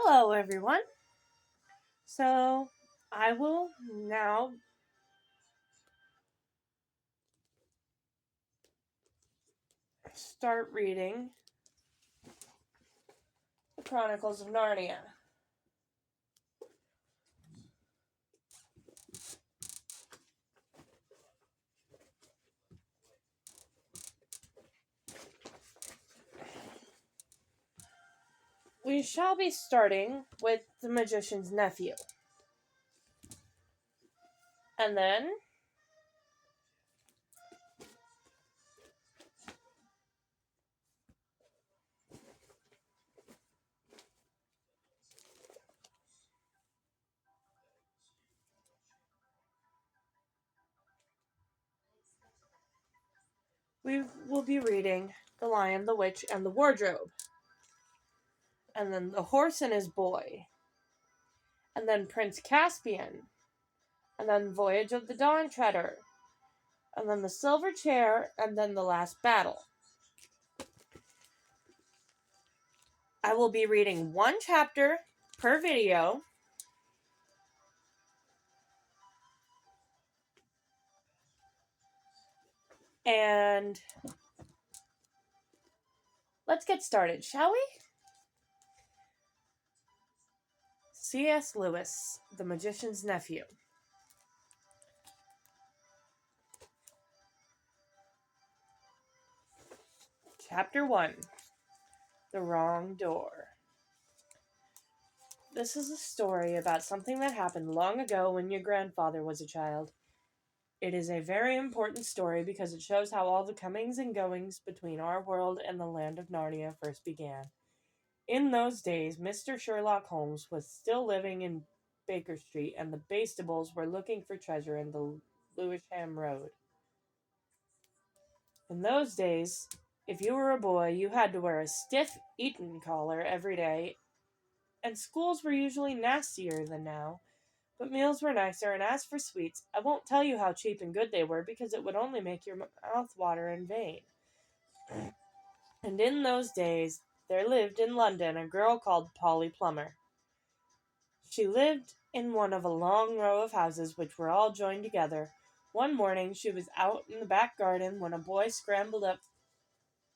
Hello, everyone. So, I will now start reading the Chronicles of Narnia. We shall be starting with the magician's nephew. And then we will be reading The Lion, the Witch, and the Wardrobe. And then The Horse and His Boy. And then Prince Caspian. And then Voyage of the Dawn Treader. And then The Silver Chair, and then The Last Battle. I will be reading one chapter per video. And let's get started, shall we? C.S. Lewis, The Magician's Nephew. Chapter 1. The Wrong Door. This is a story about something that happened long ago when your grandfather was a child. It is a very important story because it shows how all the comings and goings between our world and the land of Narnia first began. In those days, Mr. Sherlock Holmes was still living in Baker Street, and the Bastables were looking for treasure in the Lewisham Road. In those days, if you were a boy, you had to wear a stiff Eton collar every day, and schools were usually nastier than now, but meals were nicer, and as for sweets, I won't tell you how cheap and good they were, because it would only make your mouth water in vain. And in those days, there lived in London a girl called Polly Plummer. She lived in one of a long row of houses which were all joined together. One morning she was out in the back garden when a boy scrambled up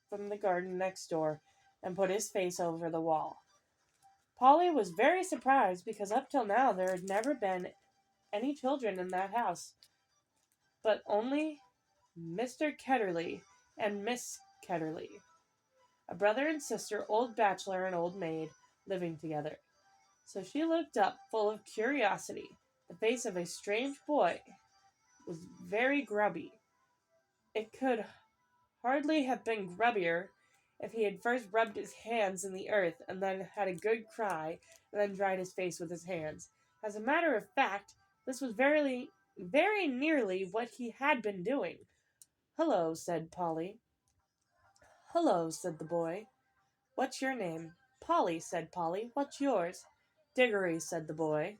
from the garden next door and put his face over the wall. Polly was very surprised because up till now there had never been any children in that house, but only Mr. Ketterley and Miss Ketterley, a brother and sister, old bachelor and old maid, living together. So she looked up, full of curiosity. The face of a strange boy was very grubby. It could hardly have been grubbier if he had first rubbed his hands in the earth and then had a good cry and then dried his face with his hands. As a matter of fact, this was very nearly what he had been doing. "Hello," said Polly. "Hello," said the boy. "What's your name?" "Polly," said Polly. "What's yours?" "Diggory," said the boy.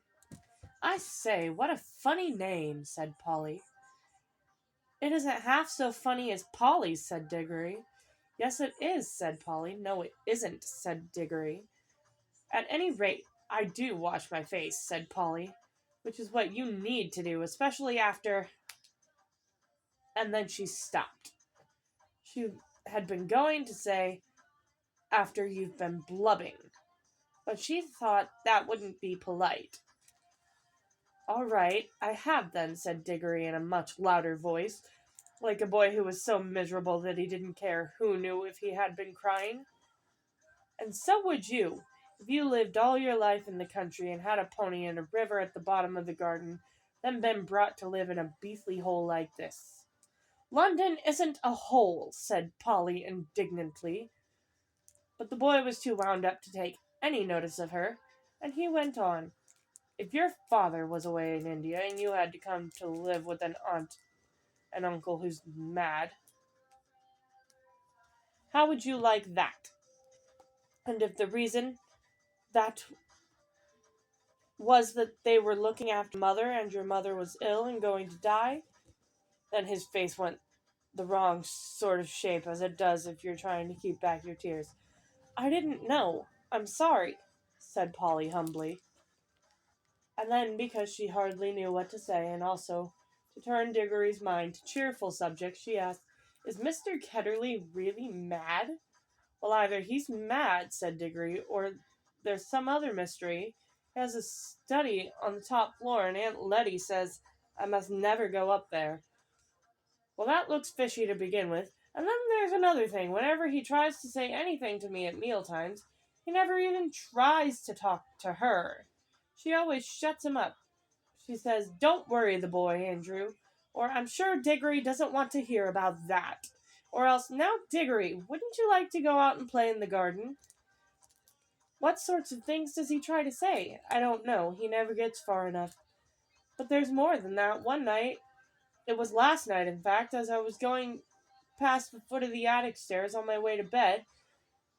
"I say, what a funny name," said Polly. "It isn't half so funny as Polly's," said Diggory. "Yes, it is," said Polly. "No, it isn't," said Diggory. "At any rate, I do wash my face," said Polly, "which is what you need to do, especially after—" And then she stopped. She had been going to say, "after you've been blubbing," but she thought that wouldn't be polite. "All right, I have then," said Diggory in a much louder voice, like a boy who was so miserable that he didn't care who knew if he had been crying. "And so would you, if you lived all your life in the country and had a pony and a river at the bottom of the garden, then been brought to live in a beastly hole like this." "London isn't a hole," said Polly indignantly. But the boy was too wound up to take any notice of her, and he went on. "If your father was away in India and you had to come to live with an aunt and uncle who's mad, how would you like that? And if the reason that was that they were looking after mother and your mother was ill and going to die," then his face went the wrong sort of shape, as it does if you're trying to keep back your tears. "I didn't know. I'm sorry." said Polly humbly. And then, because she hardly knew what to say, and also to turn Diggory's mind to cheerful subjects, she asked, "Is Mr. Ketterly really mad?" "Well, either he's mad," said Diggory, "or there's some other mystery. He has a study on the top floor, and Aunt Letty says I must never go up there." "Well, that looks fishy to begin with. And then there's another thing. Whenever he tries to say anything to me at meal times, he never even tries to talk to her. She always shuts him up. She says, 'Don't worry the boy, Andrew,' or 'I'm sure Diggory doesn't want to hear about that.' Or else, 'Now, Diggory, wouldn't you like to go out and play in the garden?' What sorts of things does he try to say? I don't know. He never gets far enough. But there's more than that. One night, it was last night, in fact, as I was going past the foot of the attic stairs on my way to bed,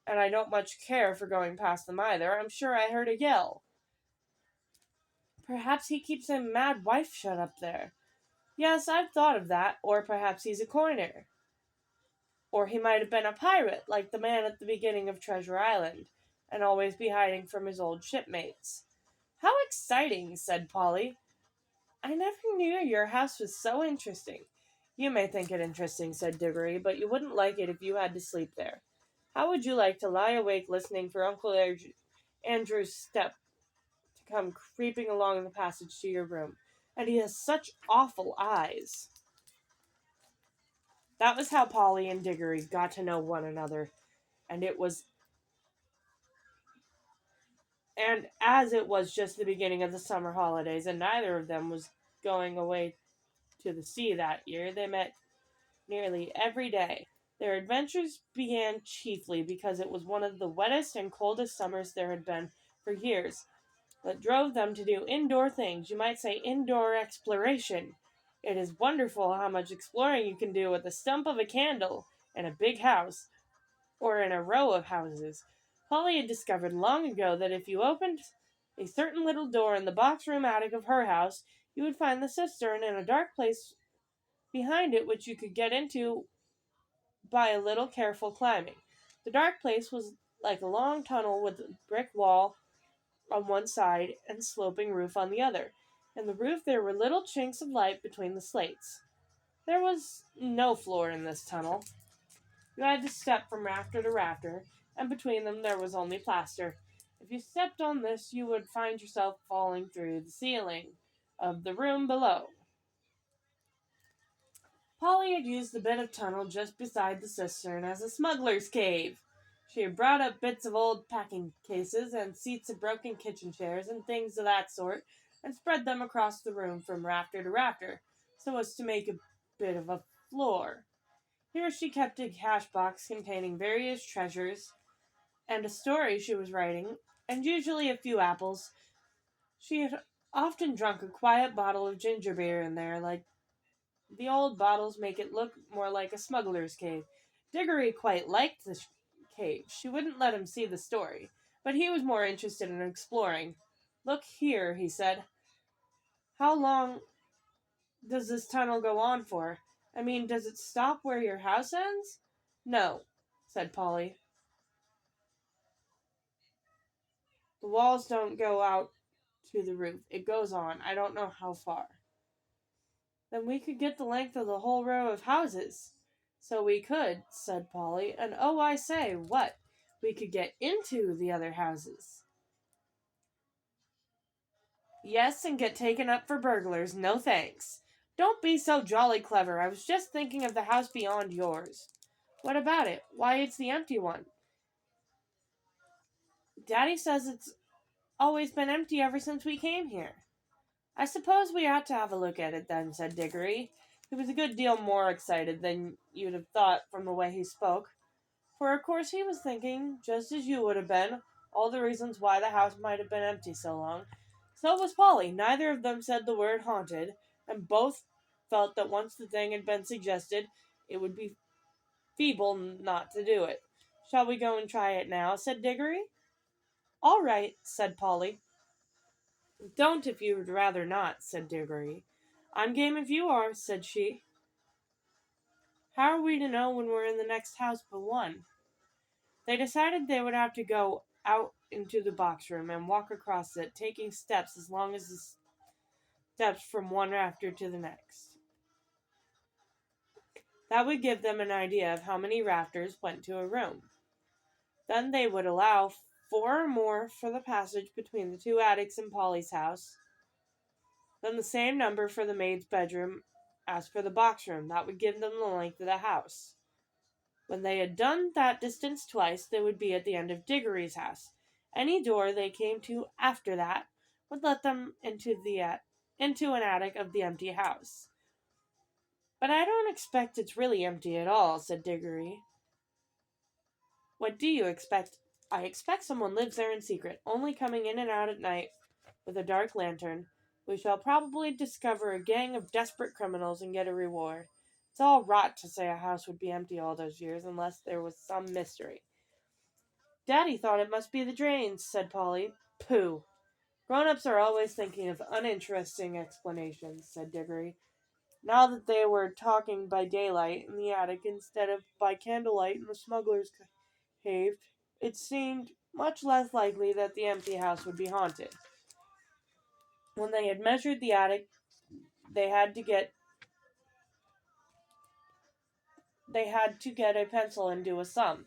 and I don't much care for going past them either, I'm sure I heard a yell. Perhaps he keeps a mad wife shut up there. Yes, I've thought of that. Or perhaps he's a coiner. Or he might have been a pirate, like the man at the beginning of Treasure Island, and always be hiding from his old shipmates." "How exciting," said Polly. "I never knew your house was so interesting." "You may think it interesting," said Diggory, "but you wouldn't like it if you had to sleep there. How would you like to lie awake listening for Andrew's step to come creeping along the passage to your room? And he has such awful eyes." That was how Polly and Diggory got to know one another, and as it was just the beginning of the summer holidays, and neither of them was going away to the sea that year, they met nearly every day. Their adventures began chiefly because it was one of the wettest and coldest summers there had been for years, that drove them to do indoor things, you might say indoor exploration. It is wonderful how much exploring you can do with the stump of a candle in a big house, or in a row of houses. Polly had discovered long ago that if you opened a certain little door in the box room attic of her house, you would find the cistern in a dark place behind it which you could get into by a little careful climbing. The dark place was like a long tunnel with a brick wall on one side and sloping roof on the other. In the roof there were little chinks of light between the slates. There was no floor in this tunnel. You had to step from rafter to rafter, and between them there was only plaster. If you stepped on this, you would find yourself falling through the ceiling of the room below. Polly had used the bit of tunnel just beside the cistern as a smuggler's cave. She had brought up bits of old packing cases and seats of broken kitchen chairs and things of that sort, and spread them across the room from rafter to rafter, so as to make a bit of a floor. Here she kept a cash box containing various treasures and a story she was writing, and usually a few apples. She had often drunk a quiet bottle of ginger beer in there, like the old bottles make it look more like a smuggler's cave. Diggory quite liked the cave. She wouldn't let him see the story, but he was more interested in exploring. "Look here," he said. "How long does this tunnel go on for? I mean, does it stop where your house ends?" "No," said Polly. "The walls don't go out to the roof. It goes on. I don't know how far." "Then we could get the length of the whole row of houses." "So we could," said Polly. "And oh, I say, what? We could get into the other houses." "Yes, and get taken up for burglars. No thanks." "Don't be so jolly clever. I was just thinking of the house beyond yours." "What about it? Why, it's the empty one." "Daddy says it's always been empty ever since we came here." "I suppose we ought to have a look at it then," said Diggory. He was a good deal more excited than you'd have thought from the way he spoke, for of course he was thinking, just as you would have been, all the reasons why the house might have been empty so long. So was Polly. Neither of them said the word haunted, and both felt that once the thing had been suggested, it would be feeble not to do it. "Shall we go and try it now?" said Diggory. "All right," said Polly. "Don't if you would rather not," said Diggory. "I'm game if you are," said she. "How are we to know when we're in the next house but one?" They decided they would have to go out into the box room and walk across it, taking steps as long as the steps from one rafter to the next. That would give them an idea of how many rafters went to a room. Then they would allow four or more for the passage between the two attics in Polly's house, then the same number for the maid's bedroom as for the box room. That would give them the length of the house. When they had done that distance twice, they would be at the end of Diggory's house. Any door they came to after that would let them into an attic of the empty house. But I don't expect it's really empty at all, said Diggory. What do you expect? I expect someone lives there in secret, only coming in and out at night with a dark lantern. We shall probably discover a gang of desperate criminals and get a reward. It's all rot to say a house would be empty all those years unless there was some mystery. Daddy thought it must be the drains, said Polly. Pooh! Grown-ups are always thinking of uninteresting explanations, said Diggory. Now that they were talking by daylight in the attic instead of by candlelight in the smuggler's cave, it seemed much less likely that the empty house would be haunted. When they had measured the attic, they had to get a pencil and do a sum.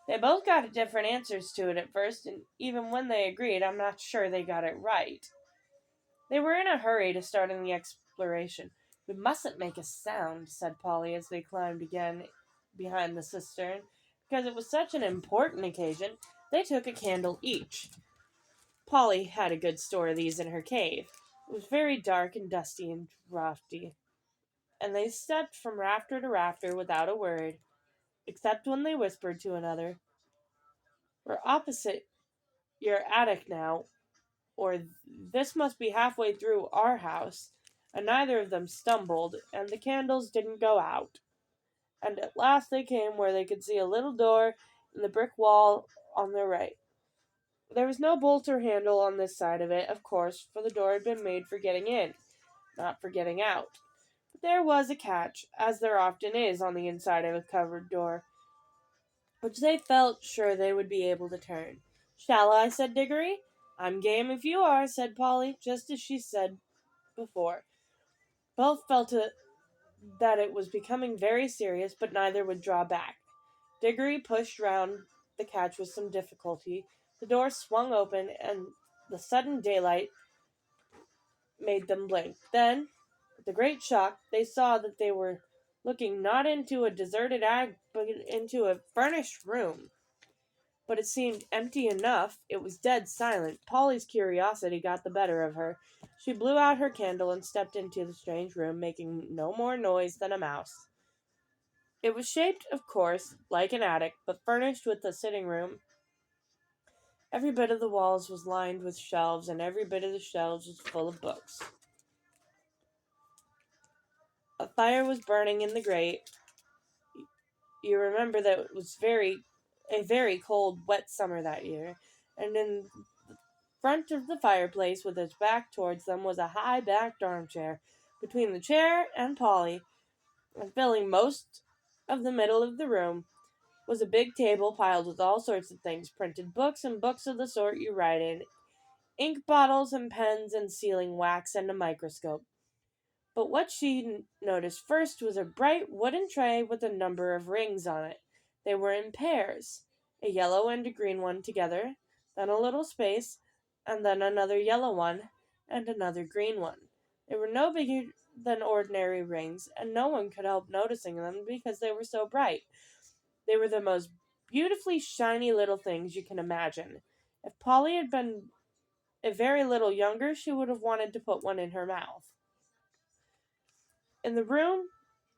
They both got different answers to it at first, and even when they agreed, I'm not sure they got it right. They were in a hurry to start on the exploration. We mustn't make a sound, said Polly as they climbed again behind the cistern. Because it was such an important occasion, they took a candle each. Polly had a good store of these in her cave. It was very dark and dusty and draughty, and they stepped from rafter to rafter without a word, except when they whispered to another, We're opposite your attic now, or this must be halfway through our house. And neither of them stumbled, and the candles didn't go out. And at last they came where they could see a little door in the brick wall on their right. There was no bolt or handle on this side of it, of course, for the door had been made for getting in, not for getting out. But there was a catch, as there often is on the inside of a covered door, which they felt sure they would be able to turn. Shall I? Said Diggory. I'm game if you are, said Polly, just as she said before. Both felt that it was becoming very serious, but neither would draw back. Diggory pushed round the catch with some difficulty. The door swung open, and the sudden daylight made them blink. Then, with a great shock, they saw that they were looking not into a deserted attic, but into a furnished room. But it seemed empty enough. It was dead silent. Polly's curiosity got the better of her. She blew out her candle and stepped into the strange room, making no more noise than a mouse. It was shaped, of course, like an attic, but furnished with a sitting room. Every bit of the walls was lined with shelves, and every bit of the shelves was full of books. A fire was burning in the grate. You remember that it was a very cold, wet summer that year, and in front of the fireplace, with its back towards them, was a high-backed armchair. Between the chair and Polly, and filling most of the middle of the room, was a big table piled with all sorts of things, printed books and books of the sort you write in, ink bottles and pens and sealing wax and a microscope. But what she noticed first was a bright wooden tray with a number of rings on it. They were in pairs, a yellow and a green one together, then a little space, and then another yellow one, and another green one. They were no bigger than ordinary rings, and no one could help noticing them because they were so bright. They were the most beautifully shiny little things you can imagine. If Polly had been a very little younger, she would have wanted to put one in her mouth. And the room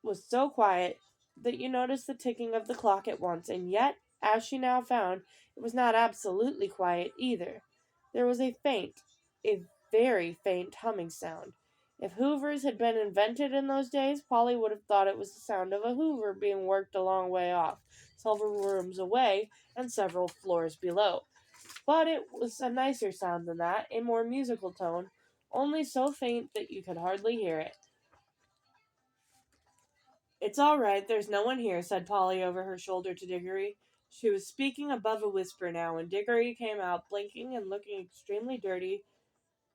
was so quiet that you noticed the ticking of the clock at once, and yet, as she now found, it was not absolutely quiet either. There was a very faint humming sound. If hoovers had been invented in those days, Polly would have thought it was the sound of a hoover being worked a long way off, several rooms away, and several floors below. But it was a nicer sound than that, a more musical tone, only so faint that you could hardly hear it. It's all right, there's no one here, said Polly over her shoulder to Diggory. She was speaking above a whisper now, and Diggory came out, blinking and looking extremely dirty,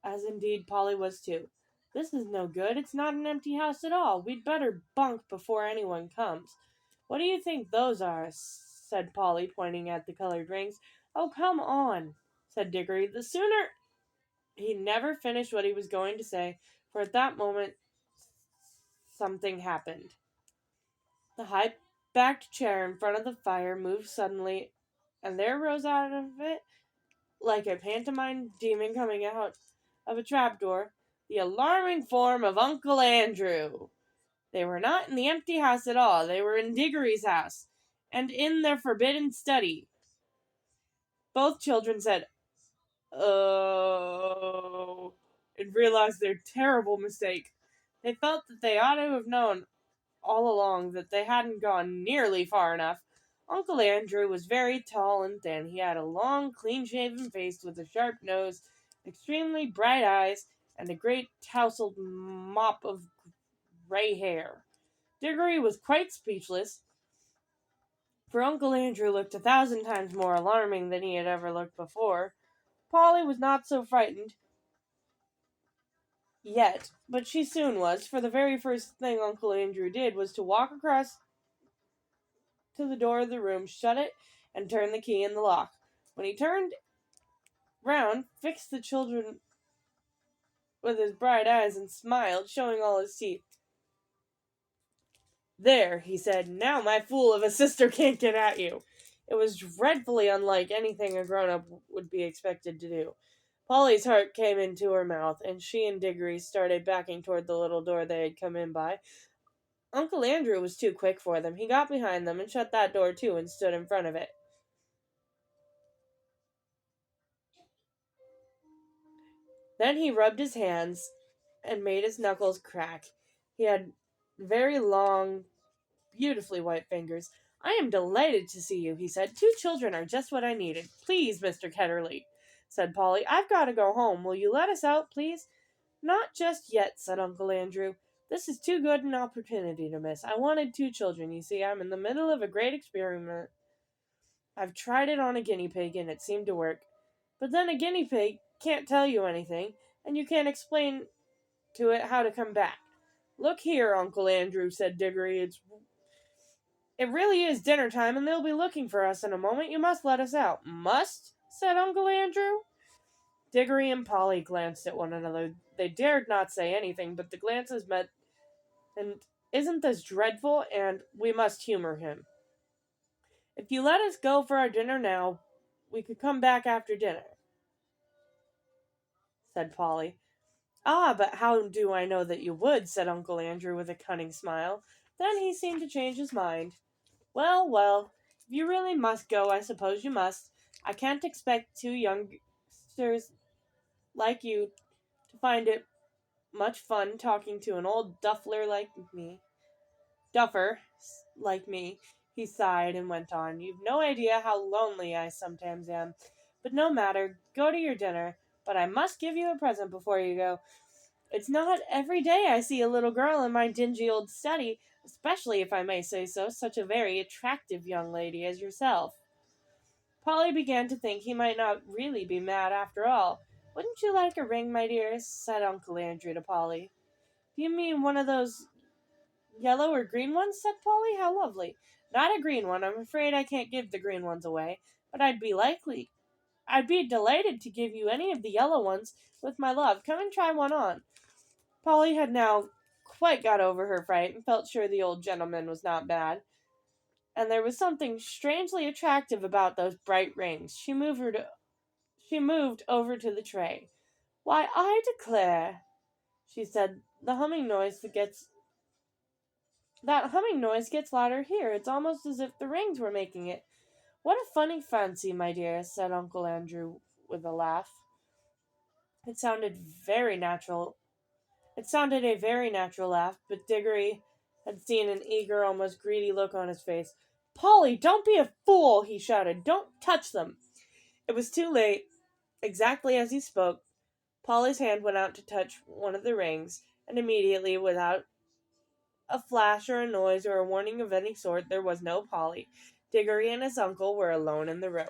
as indeed Polly was too. This is no good. It's not an empty house at all. We'd better bunk before anyone comes. What do you think those are? Said Polly, pointing at the colored rings. Oh, come on, said Diggory. The sooner. He never finished what he was going to say, for at that moment something happened. The high backed chair in front of the fire moved suddenly, and there rose out of it, like a pantomime demon coming out of a trapdoor, the alarming form of Uncle Andrew. They were not in the empty house at all. They were in Diggory's house, and in their forbidden study. Both children said, "Oh," and realized their terrible mistake. They felt that they ought to have known all along that they hadn't gone nearly far enough. Uncle Andrew was very tall and thin. He had a long, clean shaven face with a sharp nose, extremely bright eyes, and a great tousled mop of gray hair. Diggory was quite speechless, for Uncle Andrew looked 1,000 times more alarming than he had ever looked before. Polly was not so frightened yet, but she soon was, for the very first thing Uncle Andrew did was to walk across to the door of the room, shut it, and turn the key in the lock. When he turned round, fixed the children with his bright eyes, and smiled, showing all his teeth. There, he said, now my fool of a sister can't get at you. It was dreadfully unlike anything a grown-up would be expected to do. Polly's heart came into her mouth, and she and Diggory started backing toward the little door they had come in by. Uncle Andrew was too quick for them. He got behind them and shut that door too and stood in front of it. Then he rubbed his hands and made his knuckles crack. He had very long, beautifully white fingers. I am delighted to see you, he said. 2 children are just what I needed. Please, Mr. Ketterly, said Polly. I've got to go home. Will you let us out, please? Not just yet, said Uncle Andrew. This is too good an opportunity to miss. I wanted 2 children, you see. I'm in the middle of a great experiment. I've tried it on a guinea pig, and it seemed to work. But then a guinea pig can't tell you anything, and you can't explain to it how to come back. Look here, Uncle Andrew, said Diggory. It really is dinner time, and they'll be looking for us in a moment. You must let us out. Must? Said Uncle Andrew. Diggory and Polly glanced at one another. They dared not say anything, but the glances met, and isn't this dreadful? And we must humor him. If you let us go for our dinner now, we could come back after dinner, said Polly. Ah, but how do I know that you would? Said Uncle Andrew with a cunning smile. Then he seemed to change his mind. Well, well, if you really must go, I suppose you must. I can't expect 2 youngsters like you to find it much fun talking to an old duffer like me. He sighed and went on. You've no idea how lonely I sometimes am. But no matter, go to your dinner. But I must give you a present before you go. It's not every day I see a little girl in my dingy old study, especially, if I may say so, such a very attractive young lady as yourself. Polly began to think he might not really be mad after all. Wouldn't you like a ring, my dear? Said Uncle Andrew to Polly. Do you mean one of those yellow or green ones? Said Polly. How lovely. Not a green one. I'm afraid I can't give the green ones away, but I'd be delighted to give you any of the yellow ones with my love. Come and try one on. Polly had now quite got over her fright and felt sure the old gentleman was not bad, and there was something strangely attractive about those bright rings. She moved over to the tray. Why, I declare, she said, that humming noise gets louder here. It's almost as if the rings were making it. What a funny fancy, my dear, said Uncle Andrew with a laugh. It sounded very natural. It sounded a very natural laugh, but Diggory had seen an eager, almost greedy look on his face. Polly, don't be a fool, he shouted. Don't touch them. It was too late. Exactly as he spoke, Polly's hand went out to touch one of the rings, and immediately, without a flash or a noise or a warning of any sort, there was no Polly. Diggory and his uncle were alone in the room.